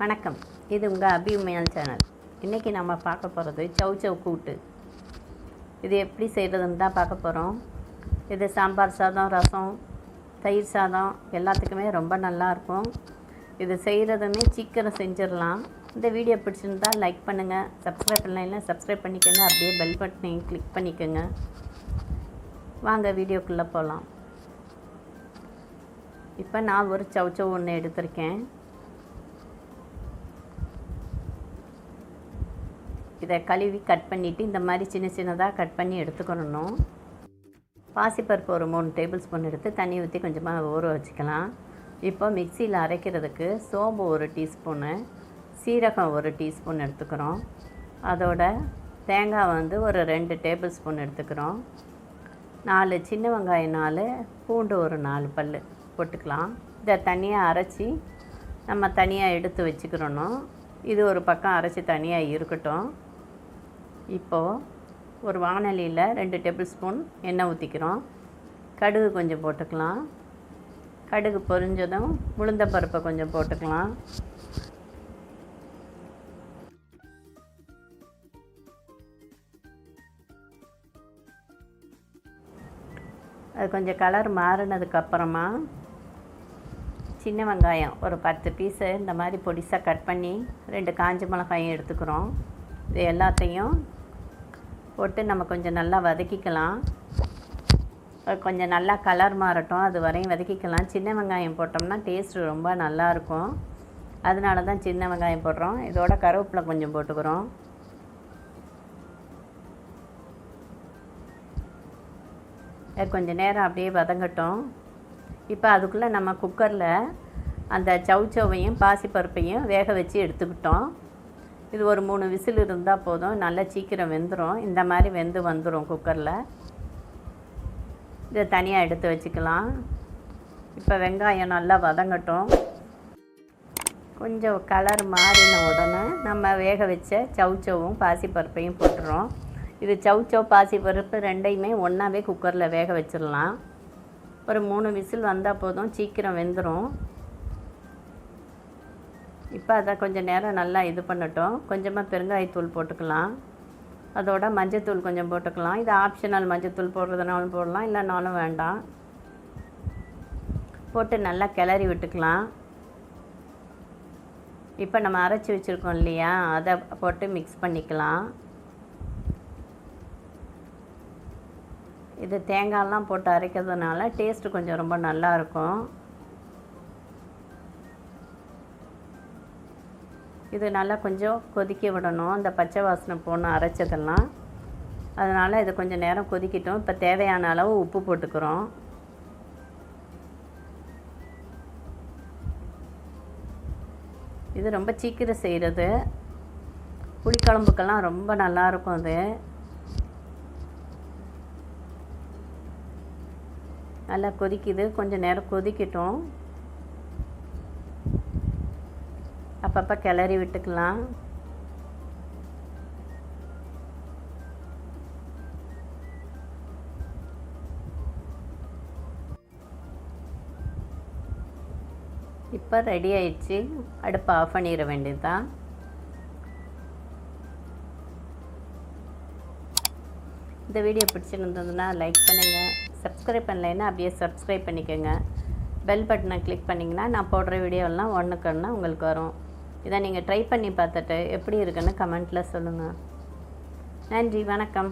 வணக்கம், இது உங்கள் AbiUmaiyal சேனல். இன்றைக்கி நம்ம பார்க்க போகிறது சவ் சவ் கூட்டு. இது எப்படி செய்கிறதுன்னு தான் பார்க்க போகிறோம். இது சாம்பார் சாதம், ரசம், தயிர் சாதம் எல்லாத்துக்குமே ரொம்ப நல்லாயிருக்கும். இது செய்கிறதுமே சீக்கிரம் செஞ்சிடலாம். இந்த வீடியோ பிடிச்சிருந்தால் லைக் பண்ணுங்கள், சப்ஸ்கிரைப் பண்ணலாம் சப்ஸ்கிரைப் பண்ணிக்கோங்க, அப்படியே பெல் பட்டனையும் கிளிக் பண்ணிக்கோங்க. வாங்க வீடியோக்குள்ளே போகலாம். இப்போ நான் ஒரு சவ் சவ் ஒன்று எடுத்திருக்கேன். இதை கழுவி கட் பண்ணிவிட்டு இந்த மாதிரி சின்ன சின்னதாக கட் பண்ணி எடுத்துக்கணும். பாசிப்பருப்பு ஒரு 3 டேபிள் ஸ்பூன் எடுத்து தண்ணி ஊற்றி கொஞ்சமாக ஊற வச்சுக்கலாம். இப்போ மிக்சியில் அரைக்கிறதுக்கு சோம்பு 1 டீஸ்பூனு, சீரகம் 1 டீஸ்பூன் எடுத்துக்கிறோம். அதோட தேங்காய் ஒரு 2 டேபிள் ஸ்பூன் எடுத்துக்கிறோம். 4 சின்ன வெங்காயம் 4, பூண்டு ஒரு 4 பல் போட்டுக்கலாம். இதை தனியாக அரைச்சி நம்ம தனியாக எடுத்து வச்சுக்கிறணும். இது ஒரு பக்கம் அரைச்சி தனியாக இருக்கட்டும். இப்போது ஒரு வாணலியில் 2 டேபிள் ஸ்பூன் எண்ணெய் ஊற்றிக்கிறோம். கடுகு கொஞ்சம் போட்டுக்கலாம். கடுகு பொரிஞ்சதும் உளுந்தம்பருப்பை கொஞ்சம் போட்டுக்கலாம். அது கொஞ்சம் கலர் மாறினதுக்கப்புறமா சின்ன வெங்காயம் ஒரு 10 பீஸு இந்த மாதிரி பொடிசாக கட் பண்ணி 2 காஞ்ச மிளகாயும் எடுத்துக்கிறோம். இது எல்லாத்தையும் போட்டு நம்ம கொஞ்சம் நல்லா வதக்கிக்கலாம். கொஞ்சம் நல்லா கலர் மாறட்டும், அது வரையும் வதக்கிக்கலாம். சின்ன வெங்காயம் போட்டோம்னா டேஸ்ட்டு ரொம்ப நல்லாயிருக்கும், அதனால தான் சின்ன வெங்காயம் போடுறோம். இதோட கருவேப்பிலை கொஞ்சம் போட்டுக்கிறோம். கொஞ்சம் நேரம் அப்படியே வதங்கட்டும். இப்போ அதுக்குள்ளே நம்ம குக்கரில் அந்த சவ் சவ்வையும் பாசிப்பருப்பையும் வேக வச்சு எடுத்துக்கிட்டோம். இது ஒரு 3 விசில் இருந்தால் போதும், நல்லா சீக்கிரம் வெந்துடும். இந்த மாதிரி வெந்து வந்துடும் குக்கரில். இதை தனியாக எடுத்து வச்சுக்கலாம். இப்போ வெங்காயம் நல்லா வதங்கட்டும். கொஞ்சம் கலர் மாறின உடனே நம்ம வேக வச்ச சவ் சவ்வும் பாசிப்பருப்பையும் போட்டுறோம். இது சவ் சவ் பாசிப்பருப்பு ரெண்டையுமே ஒன்றாவே குக்கரில் வேக வச்சிடலாம். ஒரு 3 விசில் வந்தால் போதும், சீக்கிரம் வெந்துடும். இப்போ அதை கொஞ்சம் நேரம் நல்லா இது பண்ணட்டும். கொஞ்சமாக பெருங்காயத்தூள் போட்டுக்கலாம். அதோட மஞ்சத்தூள் கொஞ்சம் போட்டுக்கலாம். இது ஆப்ஷனல், மஞ்சத்தூள் போடுறதுனாலும் போடலாம், இல்லைனாலும் வேண்டாம். போட்டு நல்லா கிளறி விட்டுக்கலாம். இப்போ நம்ம அரைச்சி வச்சுருக்கோம் இல்லையா, அதை போட்டு மிக்ஸ் பண்ணிக்கலாம். இது தேங்காயெல்லாம் போட்டு அரைக்கிறதுனால டேஸ்ட்டு கொஞ்சம் ரொம்ப நல்லாயிருக்கும். இது நல்லா கொஞ்சம் கொதிக்க விடணும், அந்த பச்சை வாசனை போகணும் அரைச்சதெல்லாம். அதனால் இது கொஞ்சம் நேரம் கொதிக்கட்டும். இப்போ தேவையான அளவு உப்பு போட்டுக்கிறோம். இது ரொம்ப சீக்கிரம் செய்கிறது, புளிக்குழம்புக்கெல்லாம் ரொம்ப நல்லாயிருக்கும். அது நல்லா கொதிக்குது, கொஞ்சம் நேரம் கொதிக்கட்டும். அப்பப்போ கிளறி விட்டுக்கலாம். இப்போ ரெடி ஆயிடுச்சு, அடுப்பை ஆஃப் பண்ணிட வேண்டியதுதான். இந்த வீடியோ பிடிச்சிருந்ததுன்னா லைக் பண்ணுங்கள், சப்ஸ்கிரைப் பண்ணலைன்னா அப்படியே சப்ஸ்கிரைப் பண்ணிக்கோங்க. பெல் பட்டனை கிளிக் பண்ணிங்கன்னா நான் போடுற வீடியோலாம் ஒன்றுக்கு ஒன்று உங்களுக்கு வரும். இதை நீங்கள் ட்ரை பண்ணி பார்த்துட்டு எப்படி இருக்குன்னு கமெண்ட்டில் சொல்லுங்கள். நன்றி, வணக்கம்.